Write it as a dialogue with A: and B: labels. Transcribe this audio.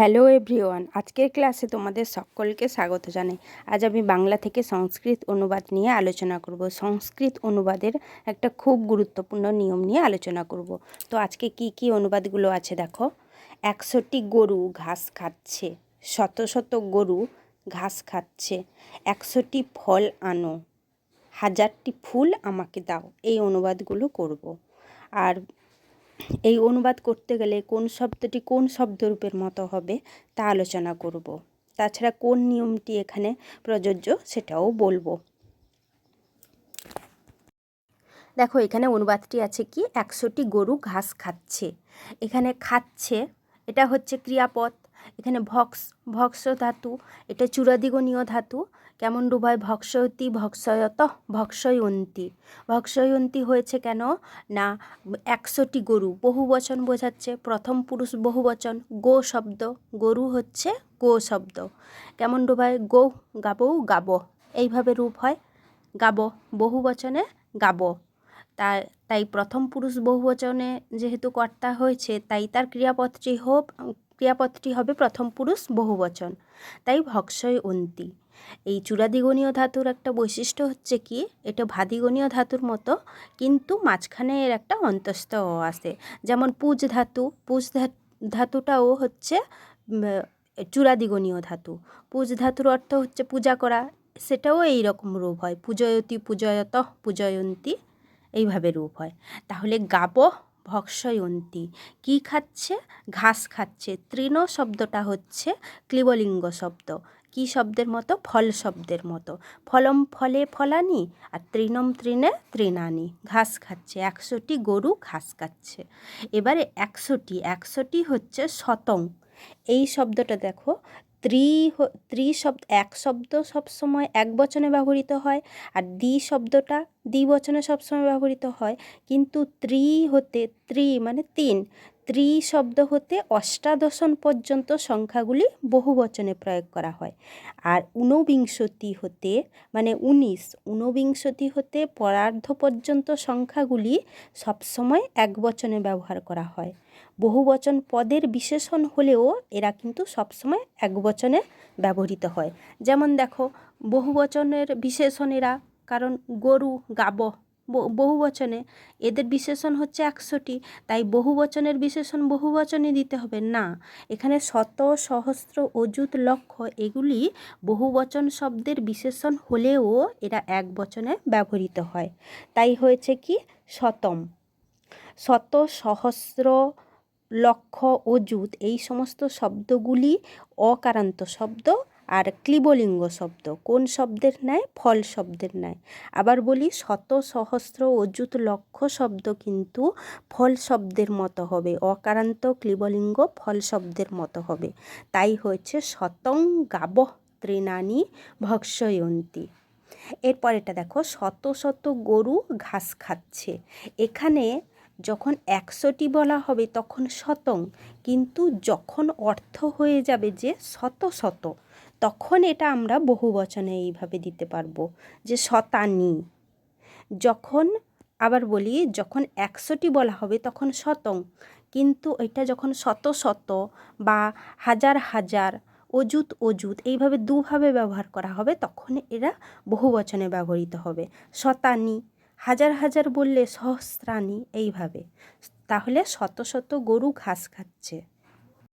A: Hello everyone, আজকের ক্লাসে তোমাদের সকলকে স্বাগত জানাই। আজ আমি বাংলা থেকে সংস্কৃত অনুবাদ নিয়ে আলোচনা করব। সংস্কৃত অনুবাদের একটা খুব গুরুত্বপূর্ণ নিয়ম নিয়ে আলোচনা করব। তো আজকে কি কি অনুবাদগুলো আছে দেখো। 100টি গরু ঘাস খাচ্ছে, শত শত গরু ঘাস খাচ্ছে, 100টি ফল আনো, 1000টি ফুল আমাকে দাও। এই অনুবাদগুলো করব। আর এই অনুবাদ করতে গেলে কোন শব্দটি কোন শব্দরূপের মতো হবে তা আলোচনা করব। তাছাড়া কোন নিয়মটি এখানে প্রযোজ্য সেটাও বলবো। দেখো এখানে অনুবাদটি আছে কি, 100টি গরু ঘাস খাচ্ছে। এখানে খাচ্ছে এটা হচ্ছে ক্রিয়াপদ। এখানে ভক্স ধাতু, এটা চূড়াদিগণীয় ধাতু। কেমন রূপ হয়? ভক্ষয়তি, ভক্ষয়ত, ভক্ষয়ন্তী। ভক্ষয়ন্তী হয়েছে কেন না 100টি গরু বহুবচন বোঝাচ্ছে, প্রথম পুরুষ বহুবচন। গো শব্দ, গরু হচ্ছে গো শব্দ। কেমন রূপ হয়? গো গাবো গাবো, এইভাবে রূপ হয়। গাবো বহুবচনে গাবো। তাই প্রথম পুরুষ বহুবচনে যেহেতু কর্তা হয়েছে, তাই তার ক্রিয়াপদটি হবে প্রথম পুরুষ বহুবচন। তাই ভক্ষয়ন্তী। এই চূড়াদিগণীয় ধাতুর একটা বৈশিষ্ট্য হচ্ছে কি, এটা ভাদিগণীয় ধাতুর মতো, কিন্তু মাঝখানে এর একটা অন্তস্থ অ আসে। যেমন পুজ ধাতু, ধাতুটাও হচ্ছে চূড়াদিগণীয় ধাতু। পুজ ধাতুর অর্থ হচ্ছে পূজা করা, সেটাও এই রকম রূপ হয়। পূজয়তি, পূজয়ত, পূজয়ন্তী, এইভাবে রূপ হয়। তাহলে গাব ভক্ষয়ন্তী কি খাচ্ছে? ঘাস খাচ্ছে। তৃণ শব্দটা হচ্ছে ক্লিবলিঙ্গ শব্দ। কি শব্দের মতো? ফল শব্দের মতো। ফলম ফলে ফলানি, আর তৃণম তৃণে তৃণানি। ঘাস খাচ্ছে, 100টি গরু ঘাস খাচ্ছে। এবারে 100টি হচ্ছে শতং। এই শব্দটা দেখো, এক শব্দ সবসময় এক বচনে ব্যবহৃত হয়, আর শব্দটা দ্বিবচনে সবসময় ব্যবহৃত হয়। কিন্তু মানে 3 শব্দ হতে অষ্টাদশন পর্যন্ত সংখ্যাগুলি বহুবচনে প্রয়োগ করা হয়। আর ঊনবিংশতি হতে পরার্ধ পর্যন্ত সংখ্যাগুলি সবসময় এক বচনে ব্যবহার করা হয়। বহুবচন পদের বিশেষণ হলেও এরা কিন্তু সবসময় এক বচনে ব্যবহৃত হয়। যেমন দেখো, বহুবচনের বিশেষণেরা, কারণ গরু গাব বহুবচনে, এদের বিশেষণ হচ্ছে 100টি, তাই বহুবচনের বিশেষণ বহুবচনে দিতে হবে না। এখানে শত, সহস্র, অযুত, লক্ষ এগুলি বহুবচন শব্দের বিশেষণ হলেও এরা এক বচনে ব্যবহৃত হয়। তাই হয়েছে কি শতম। শত, সহস্র, লক্ষ, অযুত এই সমস্ত শব্দগুলি অকারান্ত শব্দ আর ক্লিবলিঙ্গ শব্দ। কোন শব্দের ন্যায়? ফল শব্দের ন্যায়। আবার বলি, শত, সহস্র, অযুত, লক্ষ শব্দ কিন্তু ফল শব্দের মতো হবে, অকারান্ত ক্লিবলিঙ্গ ফল শব্দের মতো হবে। তাই হয়েছে শতং গাব তৃণানি ভক্ষয়ন্তী। এরপরেটা দেখো, শত শত গরু ঘাস খাচ্ছে। এখানে যখন 100টি বলা হবে তখন শতং, কিন্তু যখন অর্থ হয়ে যাবে যে শত শত, তখন এটা আমরা বহুবচনে এইভাবে দিতে পারবো যে শতানি। আবার বলি, যখন 100টি বলা হবে তখন শতং, কিন্তু এটা যখন শত শত বা হাজার হাজার, অযুত এইভাবে দুভাবে ব্যবহার করা হবে, তখন এরা বহুবচনে ব্যবহৃত হবে। শতানি, হাজার হাজার বললে সহস্রানি, এইভাবে। তাহলে শত শত গরু ঘাস খাচ্ছে।